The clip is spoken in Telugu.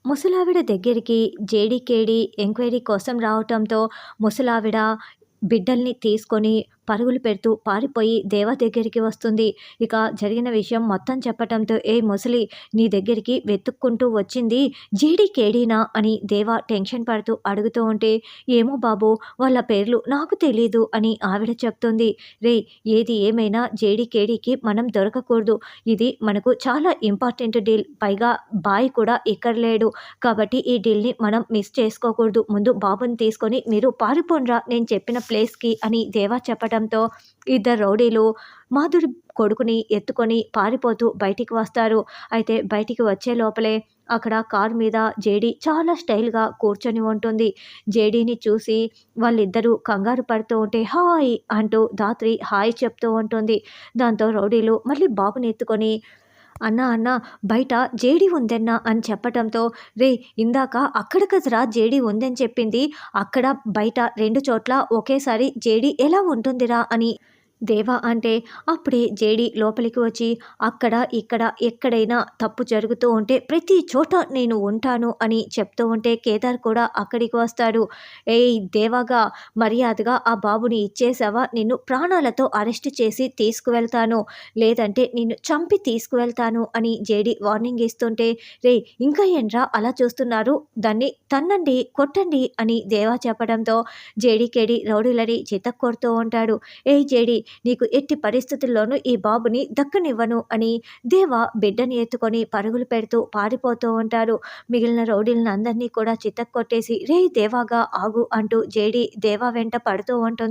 ముసలావిడ దగ్గరికి జేడీకేడీ ఎంక్వైరీ కోసం రావటంతో ముసలావిడ బిడ్డల్ని తీసుకొని పరుగులు పెడుతూ పారిపోయి దేవా దగ్గరికి వస్తుంది. ఇక జరిగిన విషయం మొత్తం చెప్పటంతో ఏ ముసలి నీ దగ్గరికి వెతుక్కుంటూ వచ్చింది జేడీకేడీనా అని దేవా టెన్షన్ పడుతూ అడుగుతూ ఉంటే ఏమో బాబు వాళ్ళ పేర్లు నాకు తెలీదు అని ఆవిడ చెప్తుంది. రే ఏది ఏమైనా జేడీకేడీకి మనం దొరకకూడదు. ఇది మనకు చాలా ఇంపార్టెంట్ డీల్. పైగా బాయ్ కూడా ఇక్కడ లేడు. కాబట్టి ఈ డీల్‌ని మనం మిస్ చేసుకోకూడదు. ముందు బాబుని తీసుకొని మీరు పారిపోండ్రా నేను చెప్పిన ప్లేస్‌కి అని దేవా చెప్పటంతో ఇద్దరు రౌడీలు మాధురి కొడుకుని ఎత్తుకొని పారిపోతూ బయటికి వస్తారు. అయితే బయటికి వచ్చే లోపలే అక్కడ కారు మీద జేడీ చాలా స్టైల్‌గా కూర్చొని ఉంటుంది. జేడీని చూసి వాళ్ళిద్దరూ కంగారు పడుతూ ఉంటే హాయ్ అంటూ ధాత్రి హాయ్ చెప్తూ ఉంటుంది. దాంతో రౌడీలు మళ్ళీ బాబుని ఎత్తుకొని అన్నా అన్నా బయట జేడీ ఉందన్నా అని చెప్పటంతో ఇందాక అక్కడ కదరా జేడీ ఉందని చెప్పింది. అక్కడ బయట 2 చోట్ల ఒకేసారి జేడీ ఎలా ఉంటుందిరా అని దేవా అంటే అప్పుడే జేడీ లోపలికి వచ్చి అక్కడ ఇక్కడ ఎక్కడైనా తప్పు జరుగుతూ ఉంటే ప్రతి చోట నేను ఉంటాను అని చెప్తూ ఉంటే కేదార్ కూడా అక్కడికి వస్తాడు. ఏయ్ దేవాగా మర్యాదగా ఆ బాబుని ఇచ్చేసావా నిన్ను ప్రాణాలతో అరెస్ట్ చేసి తీసుకువెళ్తాను, లేదంటే నిన్ను చంపి తీసుకువెళ్తాను అని జేడీ వార్నింగ్ ఇస్తుంటే ఇంకా ఏంట్రా అలా చూస్తున్నారు, దాన్ని తన్నండి కొట్టండి అని దేవా చెప్పడంతో జేడీకేడి రౌడీలని చితక్కొడుతూ ఉంటాడు. ఏయ్ జేడీ నీకు ఎట్టి పరిస్థితుల్లోనూ ఈ బాబుని దక్కనివ్వను అని దేవా బిడ్డని ఎత్తుకొని పరుగులు పెడుతూ పారిపోతూ ఉంటారు. మిగిలిన రౌడీలను అందరినీ కూడా చితక్కొట్టేసి దేవాగా ఆగు అంటూ జేడీ దేవా వెంట పడుతూ ఉంటుంది.